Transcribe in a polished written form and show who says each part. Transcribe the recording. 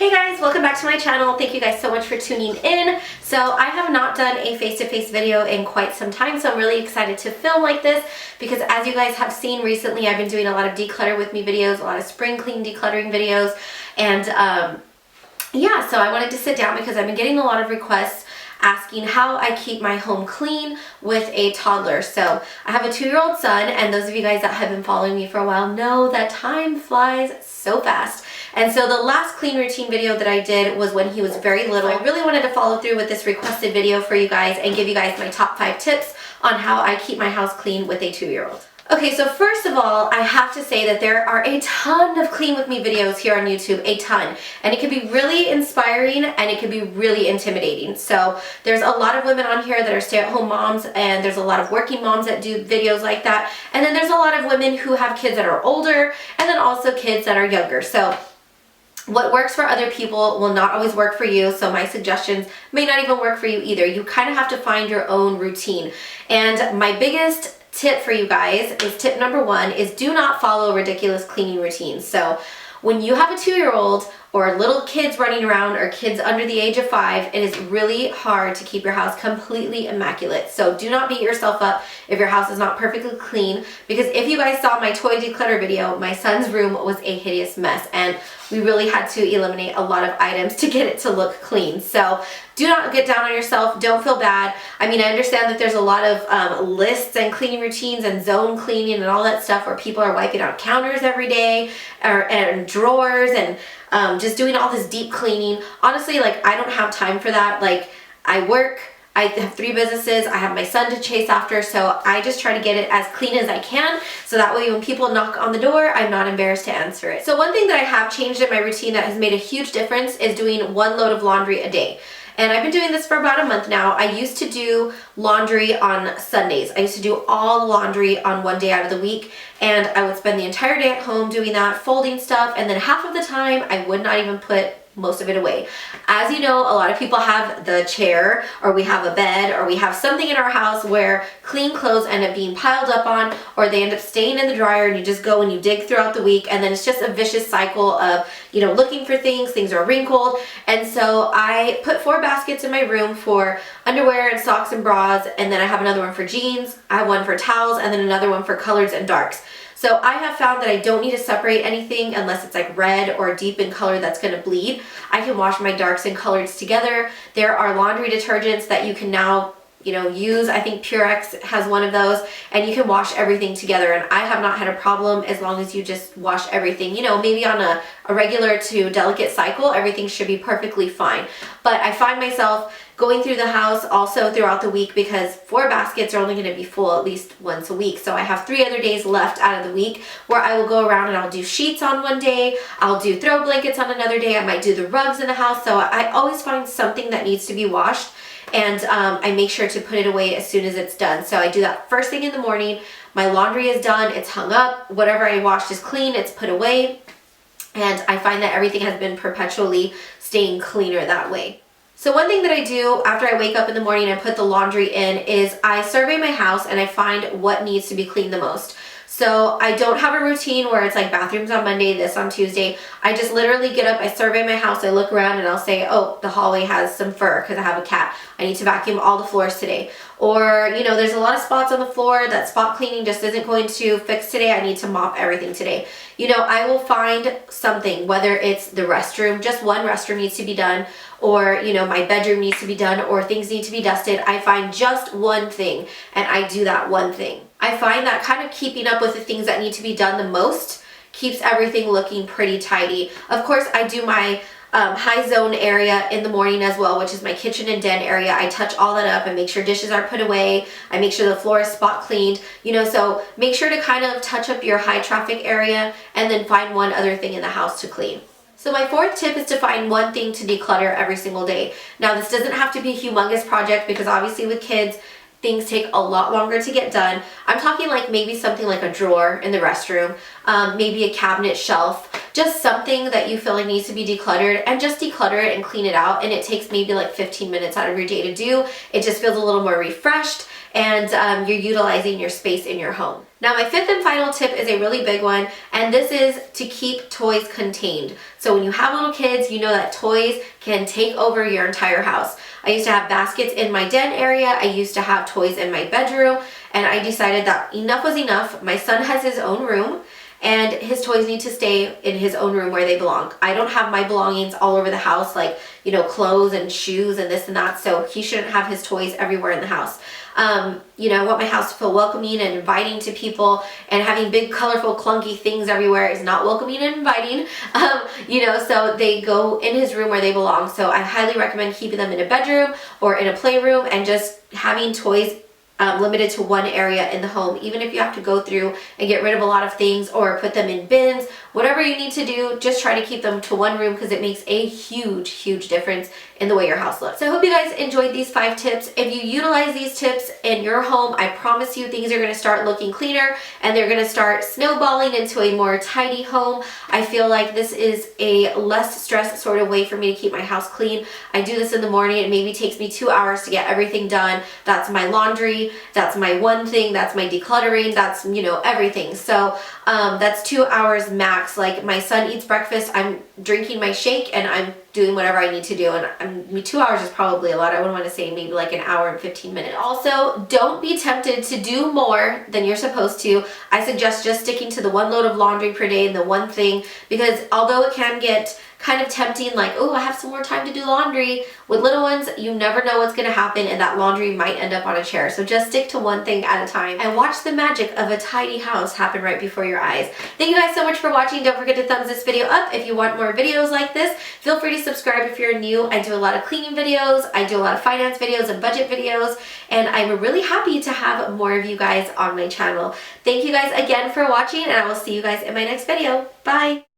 Speaker 1: Hey guys, welcome back to my channel. Thank you guys so much for tuning in. So I have not done a face-to-face video in quite some time, so I'm really excited to film like this because as you guys have seen recently, I've been doing a lot of declutter with me videos, a lot of spring clean decluttering videos, and yeah, so I wanted to sit down because I've been getting a lot of requests asking how I keep my home clean with a toddler. So I have a 2-year-old son, and those of you guys that have been following me for a while know that time flies so fast. And so the last clean routine video that I did was when he was very little. I really wanted to follow through with this requested video for you guys and give you guys my top 5 tips on how I keep my house clean with a 2-year-old. Okay, so first of all, I have to say that there are a ton of clean with me videos here on YouTube, a ton. And it can be really inspiring and it can be really intimidating. So there's a lot of women on here that are stay-at-home moms, and there's a lot of working moms that do videos like that. And then there's a lot of women who have kids that are older and then also kids that are younger. So what works for other people will not always work for you, so my suggestions may not even work for you either. You kind of have to find your own routine. And my biggest tip for you guys is tip number 1 is do not follow ridiculous cleaning routines. So when you have a 2-year-old or little kids running around or kids under the age of 5, it is really hard to keep your house completely immaculate. So do not beat yourself up if your house is not perfectly clean, because if you guys saw my toy declutter video, my son's room was a hideous mess and we really had to eliminate a lot of items to get it to look clean. So do not get down on yourself. Don't feel bad. I mean, I understand that there's a lot of lists and cleaning routines and zone cleaning and all that stuff where people are wiping out counters every day and drawers and just doing all this deep cleaning. Honestly, like, I don't have time for that. Like, I work, I have 3 businesses, I have my son to chase after, so I just try to get it as clean as I can, so that way when people knock on the door, I'm not embarrassed to answer it. So one thing that I have changed in my routine that has made a huge difference is doing 1 load of laundry a day. And I've been doing this for about a month now. I used to do laundry on Sundays. I used to do all the laundry on one day out of the week, and I would spend the entire day at home doing that, folding stuff, and then half of the time I would not even put most of it away. As you know, a lot of people have the chair, or we have a bed, or we have something in our house where clean clothes end up being piled up on, or they end up staying in the dryer, and you just go and you dig throughout the week, and then it's just a vicious cycle of, you know, looking for things are wrinkled. And so I put 4 baskets in my room for underwear and socks and bras, and then I have another one for jeans, I have one for towels, and then another one for colors and darks. So I have found that I don't need to separate anything unless it's like red or deep in color that's going to bleed. I can wash my darks and colors together. There are laundry detergents that you can now, you know, use. I think Purex has one of those, and you can wash everything together, and I have not had a problem as long as you just wash everything, you know, maybe on a regular to delicate cycle, everything should be perfectly fine. But I find myself going through the house also throughout the week because 4 baskets are only going to be full at least once a week. So I have 3 other days left out of the week where I will go around and I'll do sheets on one day, I'll do throw blankets on another day, I might do the rugs in the house. So I always find something that needs to be washed, and I make sure to put it away as soon as it's done. So I do that first thing in the morning. My laundry is done, it's hung up, whatever I washed is clean, it's put away, and I find that everything has been perpetually staying cleaner that way. So one thing that I do after I wake up in the morning and put the laundry in is I survey my house and I find what needs to be cleaned the most. So I don't have a routine where it's like bathrooms on Monday, this on Tuesday. I just literally get up, I survey my house, I look around, and I'll say, oh, the hallway has some fur because I have a cat. I need to vacuum all the floors today. Or, you know, there's a lot of spots on the floor that spot cleaning just isn't going to fix today. I need to mop everything today. You know, I will find something, whether it's the restroom, just one restroom needs to be done, or, you know, my bedroom needs to be done, or things need to be dusted. I find just one thing and I do that one thing. I find that kind of keeping up with the things that need to be done the most keeps everything looking pretty tidy. Of course, I do my high zone area in the morning as well, which is my kitchen and den area. I touch all that up and make sure dishes are put away. I make sure the floor is spot cleaned, you know, so make sure to kind of touch up your high traffic area and then find one other thing in the house to clean. So my 4th tip is to find one thing to declutter every single day. Now, this doesn't have to be a humongous project because obviously with kids, things take a lot longer to get done. I'm talking like maybe something like a drawer in the restroom, maybe a cabinet shelf, just something that you feel like needs to be decluttered, and just declutter it and clean it out. And it takes maybe like 15 minutes out of your day to do. It just feels a little more refreshed, and you're utilizing your space in your home. Now my fifth and final tip is a really big one, and this is to keep toys contained. So when you have little kids, you know that toys can take over your entire house. I used to have baskets in my den area. I used to have toys in my bedroom, and I decided that enough was enough. My son has his own room, and his toys need to stay in his own room where they belong. I don't have my belongings all over the house, like, you know, clothes and shoes and this and that, so he shouldn't have his toys everywhere in the house. You know, I want my house to feel welcoming and inviting to people, and having big, colorful, clunky things everywhere is not welcoming and inviting. You know, so they go in his room where they belong. So I highly recommend keeping them in a bedroom or in a playroom, and just having toys limited to one area in the home. Even if you have to go through and get rid of a lot of things or put them in bins, whatever you need to do, just try to keep them to one room, because it makes a huge difference in the way your house looks. So I hope you guys enjoyed these 5 tips. If you utilize these tips in your home, I promise you things are going to start looking cleaner, and they're going to start snowballing into a more tidy home. I feel like this is a less stress sort of way for me to keep my house clean. I do this in the morning. It maybe takes me 2 hours to get everything done. That's my laundry, that's my one thing, that's my decluttering, that's, you know, everything. So that's 2 hours max. Like, my son eats breakfast, I'm drinking my shake, and I'm doing whatever I need to do, and 2 hours is probably a lot. I wouldn't want to say maybe like an hour and 15 minutes. Also, don't be tempted to do more than you're supposed to. I suggest just sticking to the one load of laundry per day and the one thing, because although it can get kind of tempting, like, oh, I have some more time to do laundry, with little ones, you never know what's going to happen, and that laundry might end up on a chair. So just stick to one thing at a time and watch the magic of a tidy house happen right before your eyes. Thank you guys so much for watching. Don't forget to thumbs this video up if you want more videos like this. Feel free to subscribe if you're new. I do a lot of cleaning videos, I do a lot of finance videos and budget videos, and I'm really happy to have more of you guys on my channel. Thank you guys again for watching, and I will see you guys in my next video. Bye!